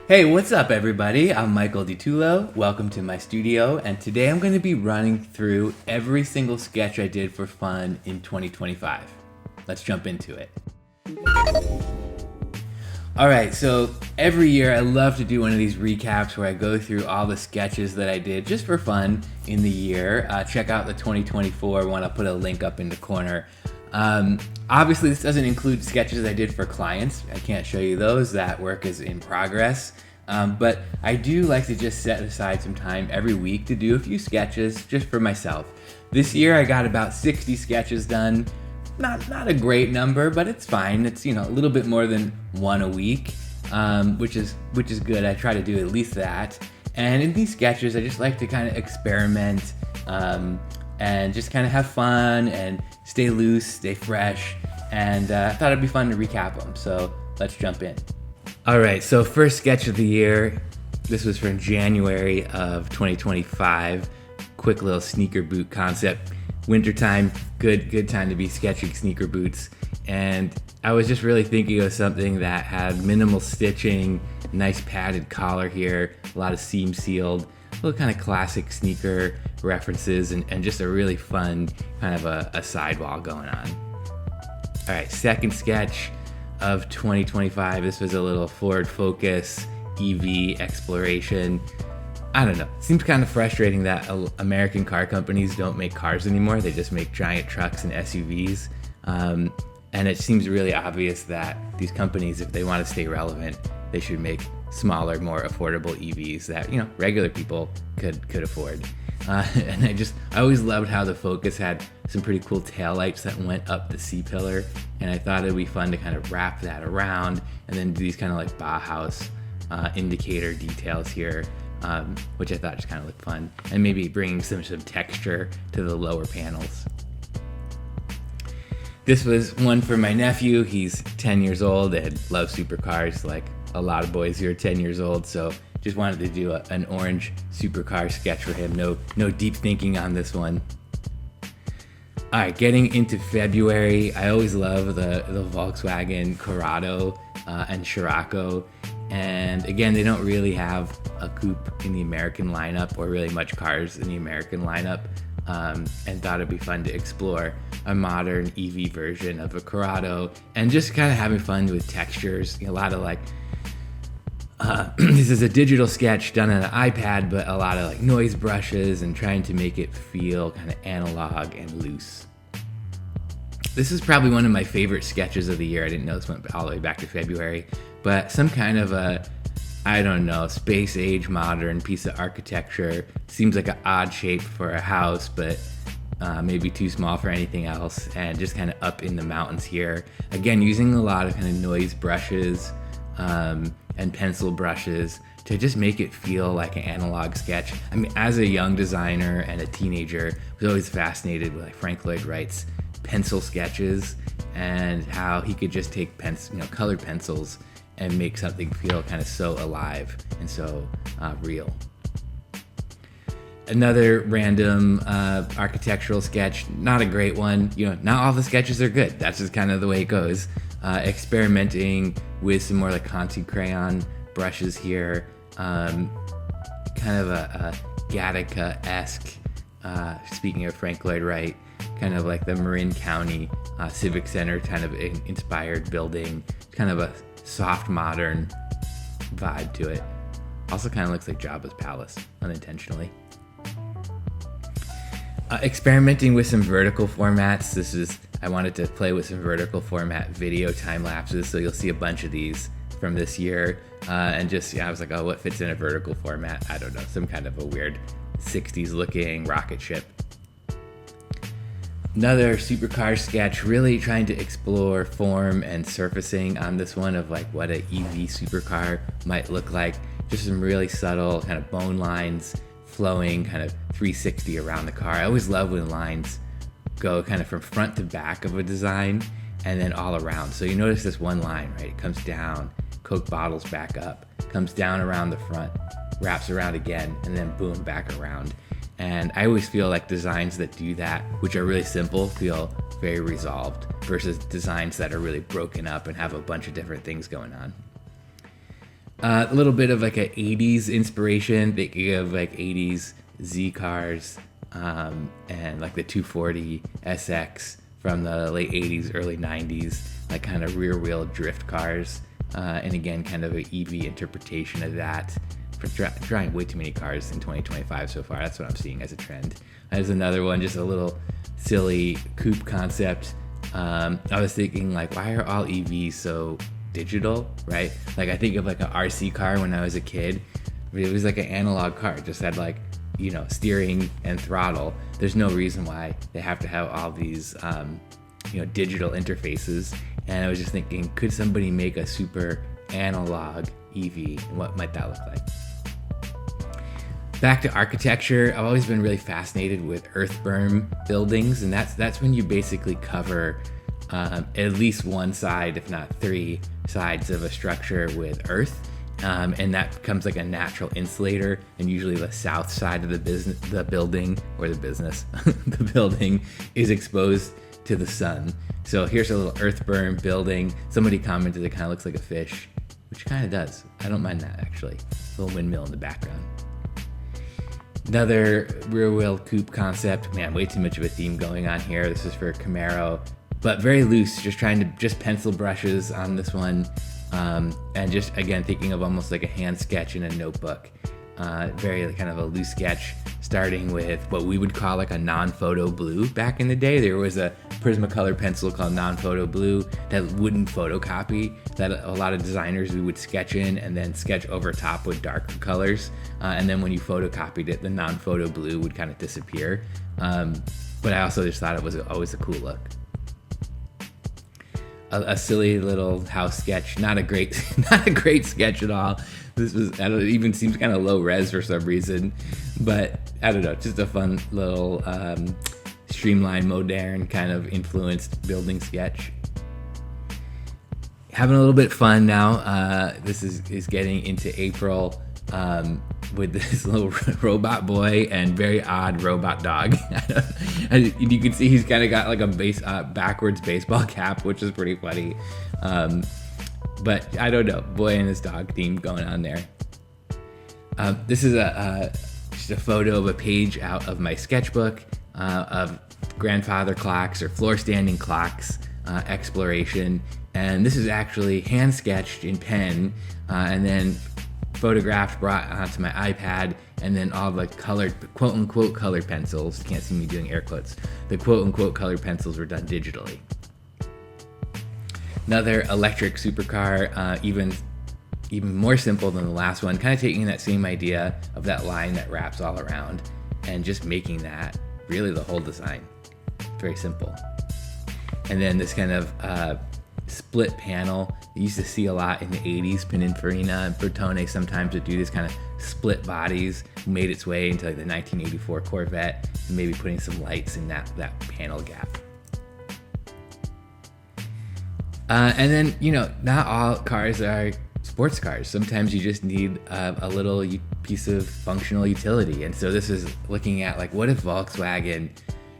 Hey, what's up, everybody? I'm Michael DiTullo. Welcome to my studio, and today I'm going to be running through every single sketch I did for fun in 2025. Let's jump into it. Alright, so every year I love to do one of these recaps where I go through all the sketches that I did just for fun in the year. Check out the 2024 one, I'll put a link up in the corner. Obviously this doesn't include sketches I did for clients. I can't show you those, that work is in progress. But I do like to just set aside some time every week to do a few sketches just for myself. This year I got about 60 sketches done. Not a great number, but it's fine. It's, a little bit more than one a week, which is good. I try to do at least that. And in these sketches, I just like to kind of experiment and just kind of have fun and stay loose, stay fresh. And I thought it'd be fun to recap them. So let's jump in. All right, so first sketch of the year. This was from January of 2025. Quick little sneaker boot concept. Wintertime, good time to be sketching sneaker boots. And I was just really thinking of something that had minimal stitching, nice padded collar here, a lot of seam sealed, a little kind of classic sneaker references, and just a really fun kind of a sidewall going on. All right, second sketch of 2025. This was a little Ford Focus EV exploration. I don't know. Seems kind of frustrating that American car companies don't make cars anymore. They just make giant trucks and SUVs. And it seems really obvious that these companies, if they want to stay relevant, they should make smaller, more affordable EVs that, regular people could afford. And I always loved how the Focus had some pretty cool taillights that went up the C-pillar. And I thought it'd be fun to kind of wrap that around and then do these kind of like Bauhaus indicator details here. Which I thought just kind of looked fun, and maybe bringing some texture to the lower panels. This was one for my nephew. He's 10 years old and loves supercars like a lot of boys who are 10 years old, so just wanted to do an orange supercar sketch for him. No deep thinking on this one. All right, getting into February, I always love the Volkswagen Corrado and Scirocco. And again, they don't really have a coupe in the American lineup or really much cars in the American lineup, and thought it'd be fun to explore a modern EV version of a Corrado and just kind of having fun with textures. A lot of this is a digital sketch done on an iPad, but a lot of noise brushes and trying to make it feel kind of analog and loose. This is probably one of my favorite sketches of the year. I didn't know this went all the way back to February, but some kind of space age modern piece of architecture. Seems like an odd shape for a house, but maybe too small for anything else, and just kind of up in the mountains here. Again, using a lot of kind of noise brushes and pencil brushes to just make it feel like an analog sketch. I mean, as a young designer and a teenager, I was always fascinated with Frank Lloyd Wright's pencil sketches and how he could just take colored pencils and make something feel kind of so alive and so real. Another random architectural sketch, not a great one. Not all the sketches are good. That's just kind of the way it goes. Experimenting with some more Conti crayon brushes here. Kind of a Gattaca-esque, speaking of Frank Lloyd Wright, kind of like the Marin County Civic Center kind of inspired building. Kind of a soft modern vibe to it. Also kind of looks like Jabba's palace, unintentionally. Experimenting with some vertical formats. I wanted to play with some vertical format video time lapses, so you'll see a bunch of these from this year. And I was like, oh, what fits in a vertical format? I don't know, some kind of a weird 60s looking rocket ship. Another supercar sketch, really trying to explore form and surfacing on this one of what an EV supercar might look like. Just some really subtle kind of bone lines flowing kind of 360 around the car. I always love when lines go kind of from front to back of a design and then all around. So you notice this one line, right? It comes down, Coke bottles back up, comes down around the front, wraps around again, and then boom, back around. And I always feel like designs that do that, which are really simple, feel very resolved versus designs that are really broken up and have a bunch of different things going on. A little bit of like a 80s inspiration, thinking of like 80s Z cars, and like the 240 SX from the late 80s, early 90s, like kind of rear wheel drift cars. And again, kind of an EV interpretation of that. For drawing way too many cars in 2025 so far. That's what I'm seeing as a trend. There's another one, just a little silly coupe concept. I was thinking, like, why are all EVs so digital, right? Like, I think of like an RC car when I was a kid. It was like an analog car. It just had like, steering and throttle. There's no reason why they have to have all these, digital interfaces. And I was just thinking, could somebody make a super analog EV? And what might that look like? Back to architecture, I've always been really fascinated with earth berm buildings, and that's when you basically cover at least one side, if not three sides of a structure with earth, and that becomes like a natural insulator. And usually the south side of the building is exposed to the sun. So here's a little earth berm building. Somebody commented it kind of looks like a fish, which kind of does. I don't mind that, actually. A little windmill in the background. Another rear wheel coupe concept. Man, way too much of a theme going on here. This is for Camaro, but very loose. Just pencil brushes on this one. And just, again, thinking of almost like a hand sketch in a notebook. Very kind of a loose sketch, starting with what we would call like a non-photo blue. Back in the day, there was a Prismacolor pencil called non-photo blue that wouldn't photocopy, that a lot of designers we would sketch in and then sketch over top with darker colors. And then when you photocopied it, the non-photo blue would kind of disappear. But I also just thought it was always a cool look. A silly little house sketch, not a great sketch at all. This was, it even seems kind of low res for some reason, but I don't know, just a fun little streamlined, modern kind of influenced building sketch. Having a little bit of fun now. This is getting into April with this little robot boy and very odd robot dog. And you can see he's kind of got like a backwards baseball cap, which is pretty funny. But I don't know, boy and his dog theme going on there. This is just a photo of a page out of my sketchbook of grandfather clocks or floor standing clocks exploration. And this is actually hand sketched in pen and then photographed, brought onto my iPad, and then all the colored, quote unquote, colored pencils. You can't see me doing air quotes. The quote unquote colored pencils were done digitally. Another electric supercar, even more simple than the last one, kind of taking that same idea of that line that wraps all around and just making that really the whole design. Very simple. And then this kind of split panel you used to see a lot in the 80s. Pininfarina and Bertone sometimes would do this kind of split bodies, made its way into like the 1984 Corvette, and maybe putting some lights in that panel gap. And then, not all cars are sports cars. Sometimes you just need a little piece of functional utility. And so this is looking at like, what if Volkswagen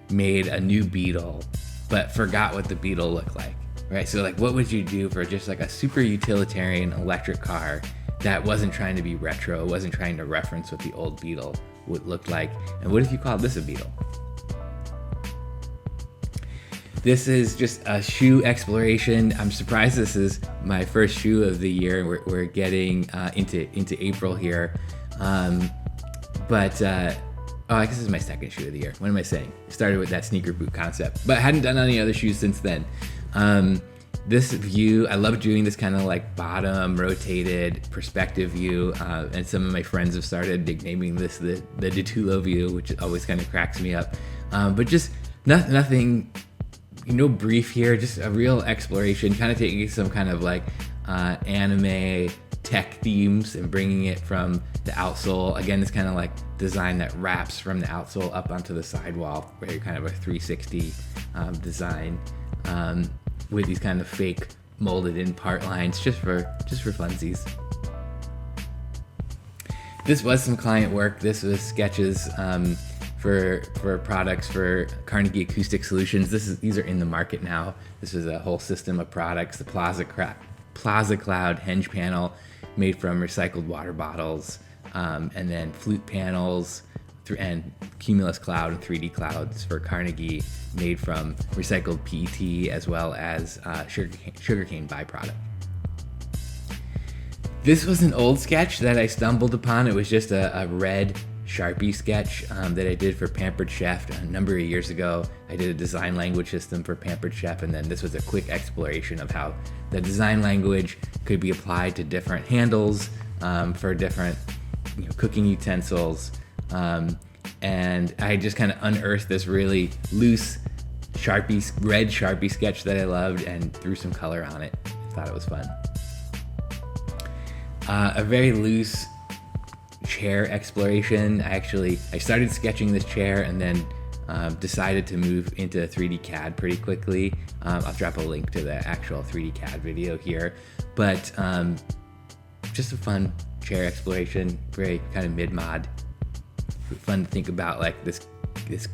made a new Beetle, but forgot what the Beetle looked like, right? So like, what would you do for just like a super utilitarian electric car that wasn't trying to be retro, wasn't trying to reference what the old Beetle would look like? And what if you called this a Beetle? This is just a shoe exploration. I'm surprised this is my first shoe of the year. We're getting into April here. I guess this is my second shoe of the year. What am I saying? Started with that sneaker boot concept, but hadn't done any other shoes since then. This view, I love doing this kind of like bottom rotated perspective view. And some of my friends have started nicknaming this the Ditulo view, which always kind of cracks me up. But just nothing, brief here, just a real exploration, kind of taking some kind of like anime tech themes and bringing it from the outsole. Again, this kind of like design that wraps from the outsole up onto the sidewall, very kind of a 360 design with these kind of fake molded in part lines just for funsies. This was some client work. This was sketches for products for Carnegie Acoustic Solutions. These are in the market now. This is a whole system of products. The Plaza Plaza Cloud hinge panel made from recycled water bottles, and then flute panels and Cumulus Cloud and 3D clouds for Carnegie made from recycled PET as well as sugarcane byproduct. This was an old sketch that I stumbled upon. It was just a red Sharpie sketch that I did for Pampered Chef a number of years ago. I did a design language system for Pampered Chef, and then this was a quick exploration of how the design language could be applied to different handles for different cooking utensils. And I just kind of unearthed this really loose red Sharpie sketch that I loved and threw some color on it. Thought it was fun. A very loose chair exploration. I started sketching this chair and then decided to move into 3D CAD pretty quickly. I'll drop a link to the actual 3D CAD video here, but just a fun chair exploration, very kind of mid-mod. Fun to think about like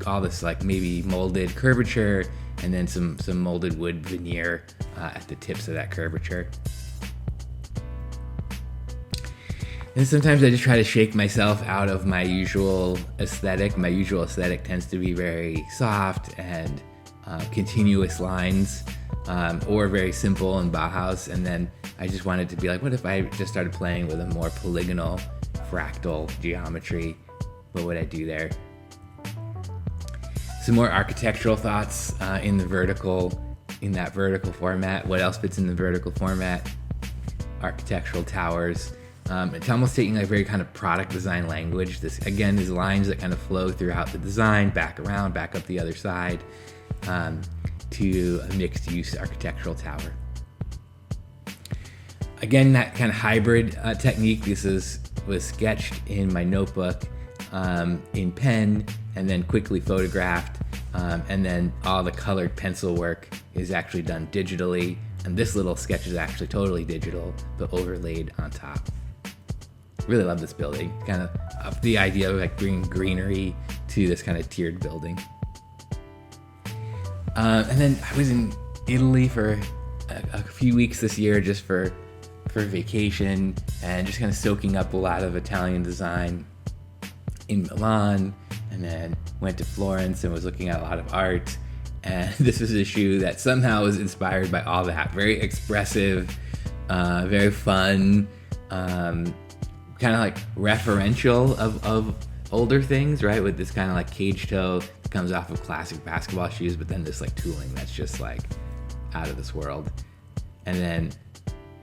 all this like maybe molded curvature and then some molded wood veneer at the tips of that curvature. And sometimes I just try to shake myself out of my usual aesthetic. My usual aesthetic tends to be very soft and continuous lines, or very simple and Bauhaus. And then I just wanted to be like, what if I just started playing with a more polygonal, fractal geometry? What would I do there? Some more architectural thoughts in that vertical format. What else fits in the vertical format? Architectural towers. It's almost taking a very kind of product design language. These lines that kind of flow throughout the design, back around, back up the other side, to a mixed use architectural tower. Again, that kind of hybrid technique. This was sketched in my notebook in pen and then quickly photographed, and then all the colored pencil work is actually done digitally, and this little sketch is actually totally digital but overlaid on top. Really love this building. Kind of the idea of like bringing greenery to this kind of tiered building. And then I was in Italy for a few weeks this year just for vacation and just kind of soaking up a lot of Italian design in Milan, and then went to Florence and was looking at a lot of art. And this was a shoe that somehow was inspired by all that. Very expressive, very fun, kind of like referential of older things, right? With this kind of like cage toe that comes off of classic basketball shoes, but then this like tooling that's just like out of this world. And then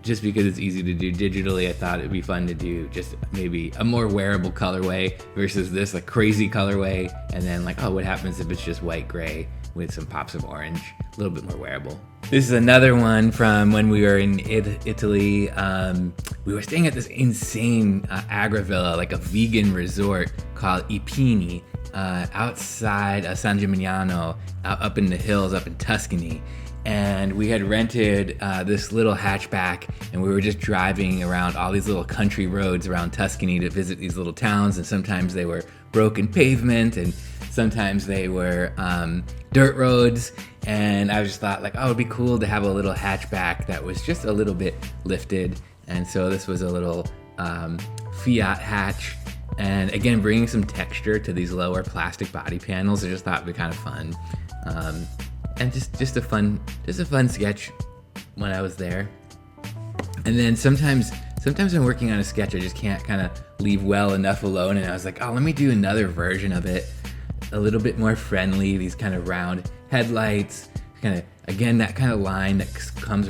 just because it's easy to do digitally, I thought it'd be fun to do just maybe a more wearable colorway versus this like crazy colorway. And then like, oh, what happens if it's just white gray with some pops of orange, a little bit more wearable. This is another one from when we were in Italy. We were staying at this insane agravilla, like a vegan resort called I Pini, outside San Gimignano, up in the hills, up in Tuscany. And we had rented this little hatchback, and we were just driving around all these little country roads around Tuscany to visit these little towns. And sometimes they were broken pavement, and sometimes they were dirt roads. And I just thought like, oh, it'd be cool to have a little hatchback that was just a little bit lifted. And so this was a little Fiat hatch. And again, bringing some texture to these lower plastic body panels. I just thought it'd be kind of fun. And just a fun sketch when I was there. And then sometimes when working on a sketch, I just can't kind of leave well enough alone. And I was like, oh, let me do another version of it, a little bit more friendly. These kind of round headlights, kind of again that kind of line that comes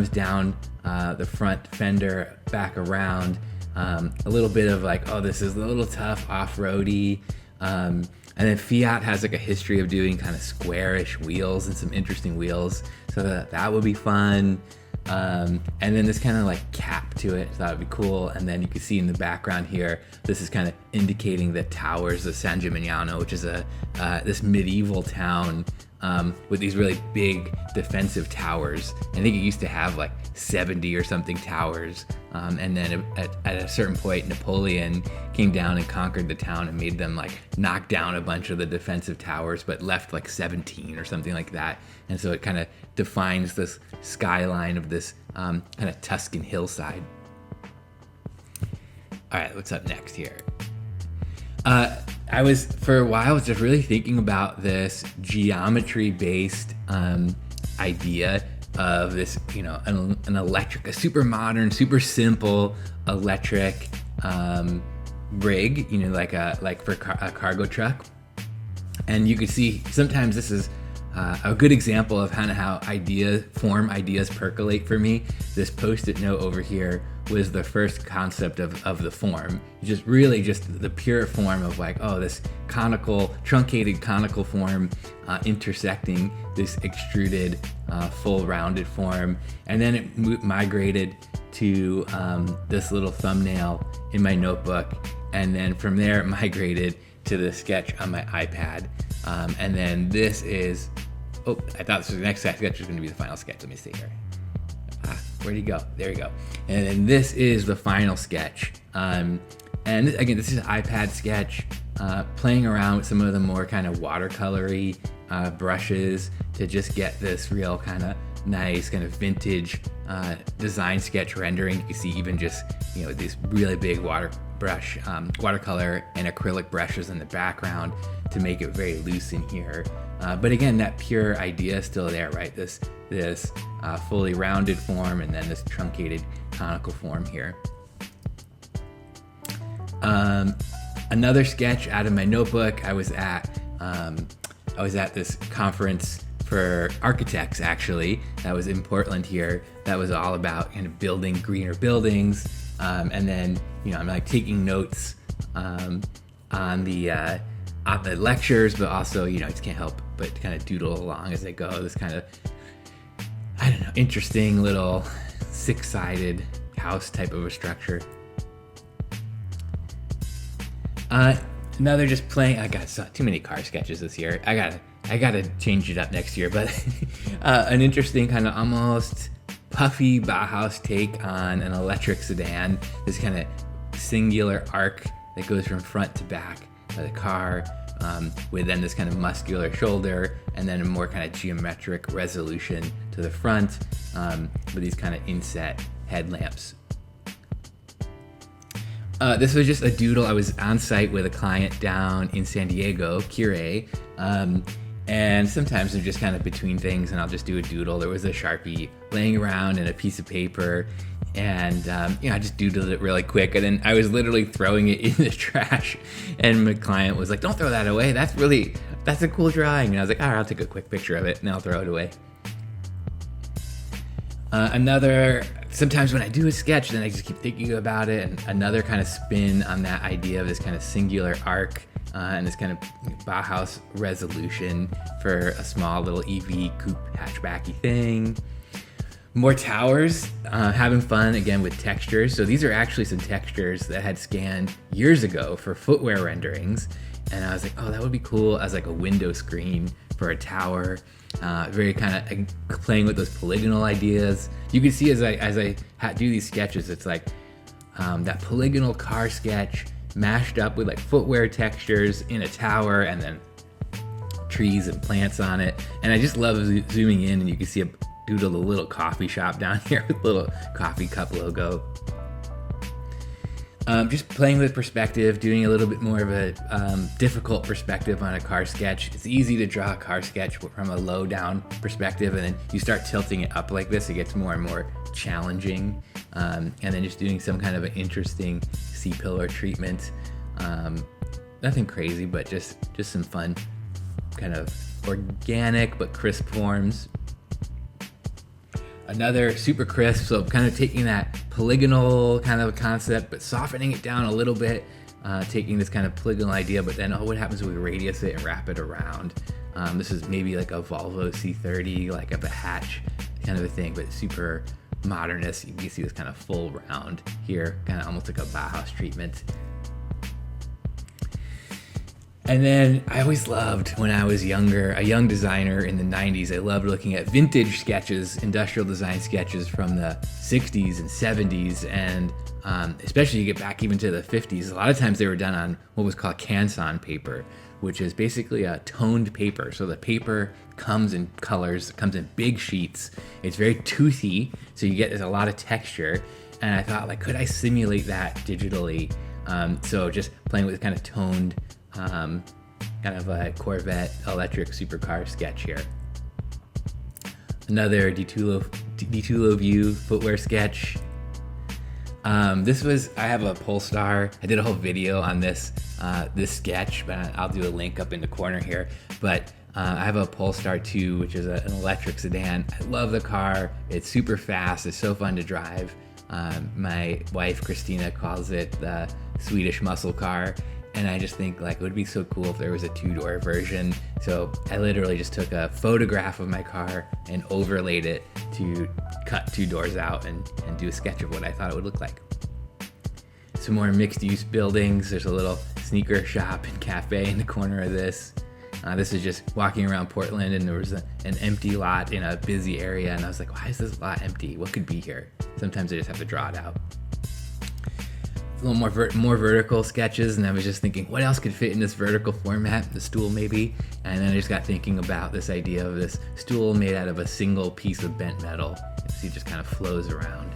down the front fender back around. A little bit of like, oh, this is a little tough off-roady. And then Fiat has like a history of doing kind of squarish wheels and some interesting wheels, so that would be fun. And then this kind of like cap to it, so that would be cool. And then you can see in the background here, this is kind of indicating the towers of San Gimignano, which is this medieval town with these really big defensive towers. I think it used to have like 70 or something towers. And then at a certain point, Napoleon came down and conquered the town and made them like knock down a bunch of the defensive towers, but left like 17 or something like that. And so it kind of defines this skyline of this kind of Tuscan hillside. All right, what's up next here? I was, for a while, just really thinking about this geometry-based idea of this, an electric, a super modern, super simple electric rig, like for a cargo truck. And you can see sometimes this is a good example of kind of how ideas percolate for me. This Post-it note over here was the first concept of the form. Just the pure form of like, oh, this truncated conical form intersecting this extruded full rounded form. And then it migrated to this little thumbnail in my notebook. And then from there it migrated to the sketch on my iPad. And then this is, I thought this was the next sketch was going to be the final sketch. Let me see here. Where'd he go? There we go. And then this is the final sketch. And again, this is an iPad sketch, playing around with some of the more kind of watercolory brushes to just get this real kind of nice kind of vintage design sketch rendering. You can see even just, these really big watercolor and acrylic brushes in the background to make it very loose in here. But again, that pure idea is still there, right? This fully rounded form and then this truncated conical form here. Another sketch out of my notebook. I was at this conference for architects, actually, that was in Portland here, that was all about kind of building greener buildings. And then, I'm like taking notes on the lectures, but also, just can't help but kind of doodle along as I go. This kind of, interesting little six-sided house type of a structure. Another just playing. I got too many car sketches this year. I gotta change it up next year. But an interesting kind of almost puffy Bauhaus take on an electric sedan. This kind of singular arc that goes from front to back of the car, with then this kind of muscular shoulder, and then a more kind of geometric resolution to the front, with these kind of inset headlamps. This was just a doodle. I was on site with a client down in San Diego, Kire, and sometimes I'm just kind of between things and I'll just do a doodle. There was a Sharpie laying around and a piece of paper, and I just doodled it really quick, and then I was literally throwing it in the trash, and my client was like, "Don't throw that away. That's a cool drawing." And I was like, "All right, I'll take a quick picture of it and I'll throw it away." Sometimes when I do a sketch, then I just keep thinking about it, and another kind of spin on that idea of this kind of singular arc and this kind of Bauhaus resolution for a small little EV coupe hatchbacky thing. More towers, having fun again with textures. So these are actually some textures that I had scanned years ago for footwear renderings, and I was like, oh, that would be cool as like a window screen for a tower. Very kind of playing with those polygonal ideas. You can see as I do these sketches, it's like that polygonal car sketch mashed up with like footwear textures in a tower, and then trees and plants on it. And I just love zooming in, and you can see a doodle a little coffee shop down here with a little coffee cup logo. Just playing with perspective, doing a little bit more of a difficult perspective on a car sketch. It's easy to draw a car sketch from a low down perspective, and then you start tilting it up like this, it gets more and more challenging. And then just doing some kind of an interesting C-pillar treatment. Nothing crazy, but just some fun, kind of organic but crisp forms. Another super crisp, so kind of taking that polygonal kind of concept, but softening it down a little bit, taking this kind of polygonal idea, but then what happens if we radius it and wrap it around? This is maybe like a Volvo C30, like of a hatch kind of a thing, but super modernist. You can see this kind of full round here, kind of almost like a Bauhaus treatment. And then I always loved, when I was younger, a young designer in the 90s, I loved looking at vintage sketches, industrial design sketches from the 60s and 70s, and especially you get back even to the 50s. A lot of times they were done on what was called canson paper, which is basically a toned paper. So the paper comes in colors, comes in big sheets. It's very toothy, so you get a lot of texture. And I thought, like, could I simulate that digitally? So just playing with kind of toned, kind of a Corvette electric supercar sketch here. Another Di View footwear sketch. This was, I have a Polestar. I did a whole video on this sketch, but I'll do a link up in the corner here. But I have a Polestar 2, which is an electric sedan. I love the car. It's super fast. It's so fun to drive. My wife, Christina, calls it the Swedish muscle car. And I just think, like, it would be so cool if there was a 2-door version. So I literally just took a photograph of my car and overlaid it to cut 2 doors out and do a sketch of what I thought it would look like. Some more mixed use buildings. There's a little sneaker shop and cafe in the corner of this. This is just walking around Portland, and there was an empty lot in a busy area, and I was like, why is this lot empty? What could be here? Sometimes I just have to draw it out. A little more vertical sketches, and I was just thinking, what else could fit in this vertical format? The stool, maybe. And then I just got thinking about this idea of this stool made out of a single piece of bent metal. You see, it just kind of flows around.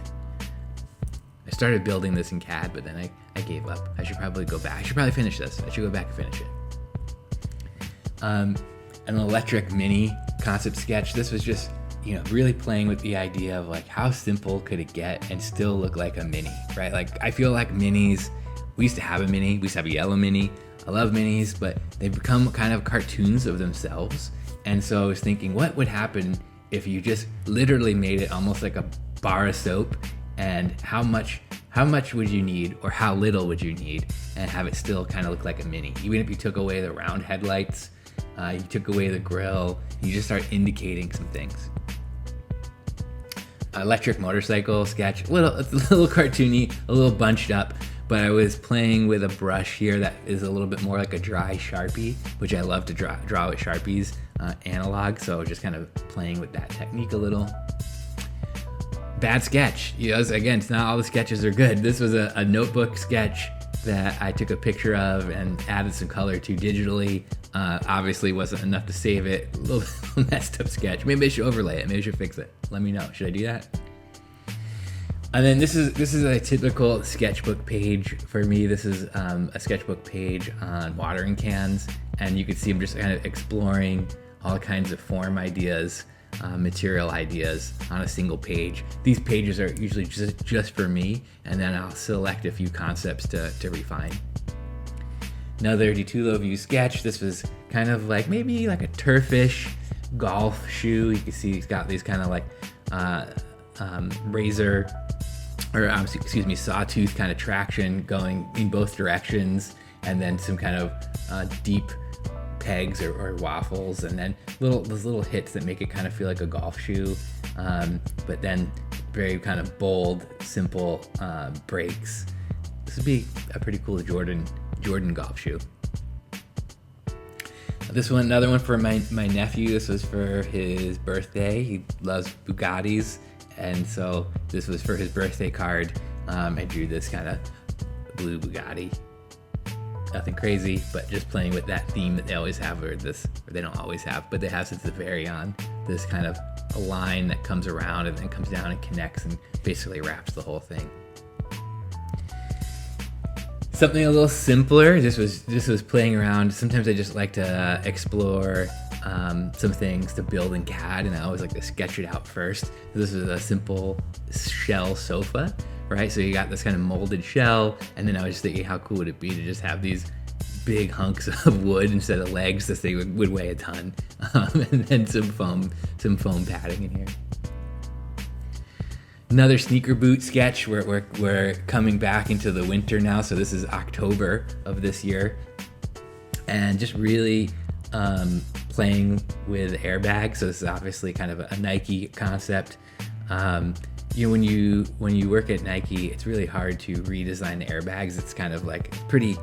I started building this in CAD, but then I gave up. I should probably go back. I should probably finish this. I should go back and finish it. An electric mini concept sketch. This was just, really playing with the idea of, like, how simple could it get and still look like a mini, right? Like, I feel like minis, we used to have a mini, we used to have a yellow mini. I love minis, but they've become kind of cartoons of themselves. And so I was thinking, what would happen if you just literally made it almost like a bar of soap, and how much would you need, or how little would you need, and have it still kind of look like a mini? Even if you took away the round headlights, you took away the grill, you just start indicating some things. Electric motorcycle sketch, a little cartoony, a little bunched up, but I was playing with a brush here that is a little bit more like a dry Sharpie, which I love to draw with Sharpies, analog, so just kind of playing with that technique a little. Bad sketch. Again, it's not all the sketches are good. This was a notebook sketch that I took a picture of and added some color to digitally. Obviously wasn't enough to save it. A little messed up sketch. Maybe I should overlay it. Maybe I should fix it. Let me know. Should I do that? And then this is a typical sketchbook page for me. This is a sketchbook page on watering cans, and you can see I'm just kind of exploring all kinds of form ideas, material ideas on a single page. These pages are usually just for me, and then I'll select a few concepts to refine. Another Di View sketch. This was kind of like maybe like a turfish golf shoe. You can see he's got these kind of like sawtooth kind of traction going in both directions, and then some kind of deep pegs or waffles, and then those little hits that make it kind of feel like a golf shoe, but then very kind of bold, simple breaks. This would be a pretty cool Jordan golf shoe. Another one for my nephew. This was for his birthday. He loves Bugattis, and so this was for his birthday card. I drew this kind of blue Bugatti. Nothing crazy, but just playing with that theme that they always have, or they don't always have, but they have since the very on. This kind of a line that comes around and then comes down and connects and basically wraps the whole thing. Something a little simpler. This was playing around. Sometimes I just like to explore some things to build in CAD, and I always like to sketch it out first. This is a simple shell sofa, right? So you got this kind of molded shell, and then I was just thinking, how cool would it be to just have these big hunks of wood instead of legs? This thing would weigh a ton, and then some foam padding in here. Another sneaker boot sketch. We're coming back into the winter now, so this is October of this year, and just really playing with airbags. So this is obviously kind of a Nike concept. When you work at Nike, it's really hard to redesign the airbags. It's kind of like pretty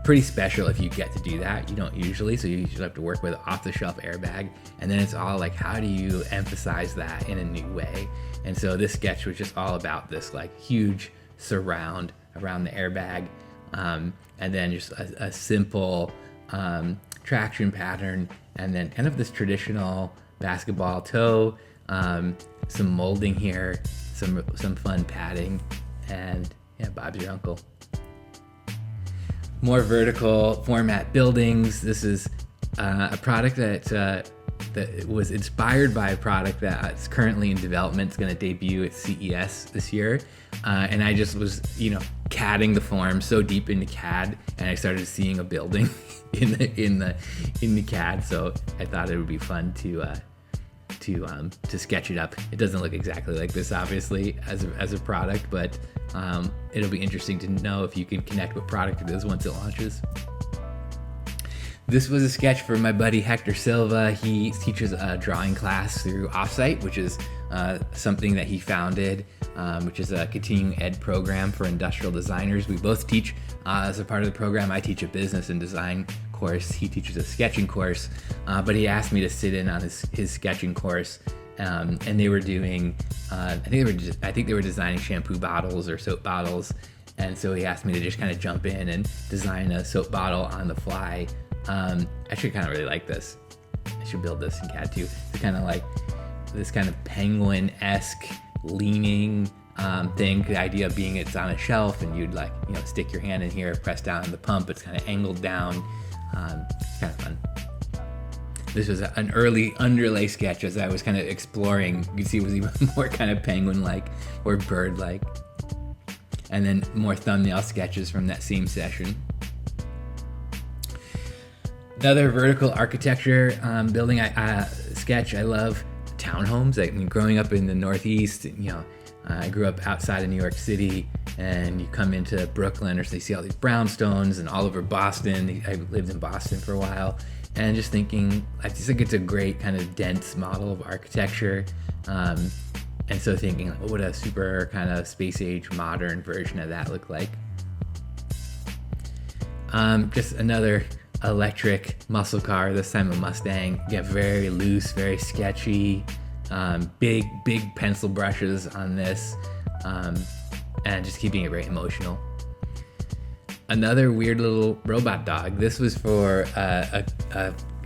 pretty special if you get to do that. You don't usually, so you usually have to work with off-the-shelf airbag. And then it's all like, how do you emphasize that in a new way? And so this sketch was just all about this like huge surround around the airbag, and then just a simple traction pattern, and then kind of this traditional basketball toe, some molding here, some fun padding, and yeah, Bob's your uncle. More vertical format buildings. This is a product that was inspired by a product that's currently in development. It's going to debut at CES this year, and I just was, CADing the form so deep into CAD, and I started seeing a building in the CAD. So I thought it would be fun to sketch it up. It doesn't look exactly like this, obviously, as a product, but it'll be interesting to know if you can connect what product it is once it launches. This was a sketch for my buddy Hector Silva. He teaches a drawing class through Offsite, which is something that he founded, which is a continuing ed program for industrial designers. We both teach as a part of the program. I teach a business and design course. He teaches a sketching course, but he asked me to sit in on his sketching course, and they were doing, I think they were designing shampoo bottles or soap bottles, and so he asked me to just kind of jump in and design a soap bottle on the fly. I actually kind of really like this. I should build this in CAD too. It's kind of like this kind of penguin-esque leaning thing. The idea being it's on a shelf and you'd stick your hand in here, press down on the pump. It's kind of angled down. It's kind of fun. This was an early underlay sketch as I was kind of exploring. You can see it was even more kind of penguin-like or bird-like. And then more thumbnail sketches from that same session. Another vertical architecture building sketch. I love townhomes. I mean, growing up in the Northeast, I grew up outside of New York City, and you come into Brooklyn, or so you see all these brownstones, and all over Boston. I lived in Boston for a while, and just thinking, I just think it's a great kind of dense model of architecture. And so thinking, what would a super kind of space age modern version of that look like? Just another electric muscle car, this time a Mustang. Yeah, very loose, very sketchy, big pencil brushes on this, and just keeping it very emotional. Another weird little robot dog. This was for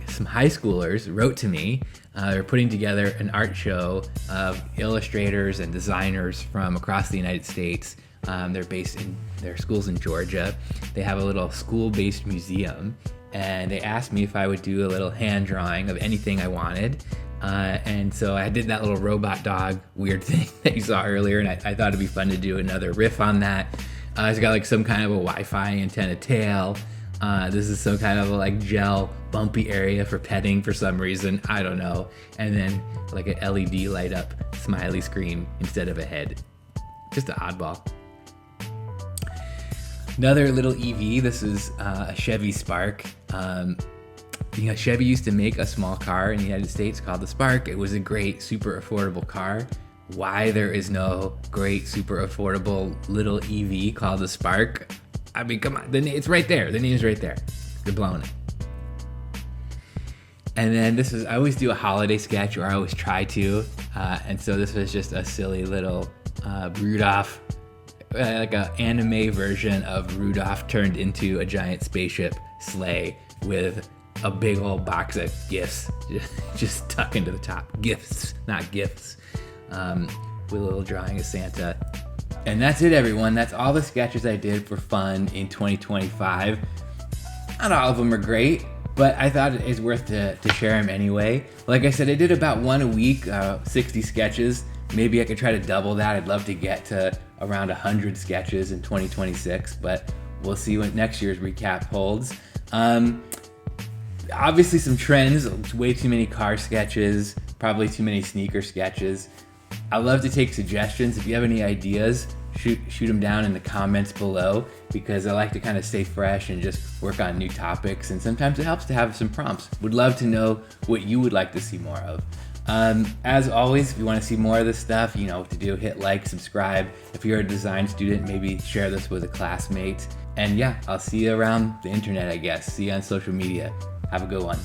some high schoolers wrote to me. They're putting together an art show of illustrators and designers from across the United States. They're based in their schools in Georgia. They have a little school-based museum, and they asked me if I would do a little hand drawing of anything I wanted. And so I did that little robot dog weird thing that you saw earlier, and I thought it'd be fun to do another riff on that. It's got like some kind of a Wi-Fi antenna tail. This is some kind of a like gel bumpy area for petting for some reason, I don't know. And then like an LED light up smiley screen instead of a head. Just an oddball. Another little EV. This is a Chevy Spark. Chevy used to make a small car in the United States called the Spark. It was a great, super affordable car. Why there is no great, super affordable little EV called the Spark? I mean, come on, it's right there. The name's right there. You're blowing it. And then I always do a holiday sketch, or I always try to. And so this was just a silly little Rudolph, like an anime version of Rudolph turned into a giant spaceship sleigh with a big old box of gifts just tucked into the top. Gifts, not gifts. With a little drawing of Santa. And that's it, everyone. That's all the sketches I did for fun in 2025. Not all of them are great, but I thought it's worth to share them anyway. Like I said, I did about one a week, 60 sketches. Maybe I could try to double that. I'd love to get to around 100 sketches in 2026, but we'll see what next year's recap holds. Obviously some trends, way too many car sketches, probably too many sneaker sketches. I love to take suggestions. If you have any ideas, shoot them down in the comments below, because I like to kind of stay fresh and just work on new topics, and sometimes it helps to have some prompts. Would love to know what you would like to see more of. As always, if you want to see more of this stuff, you know what to do. Hit like, subscribe. If you're a design student, maybe share this with a classmate. And yeah, I'll see you around the internet, I guess. See you on social media. Have a good one.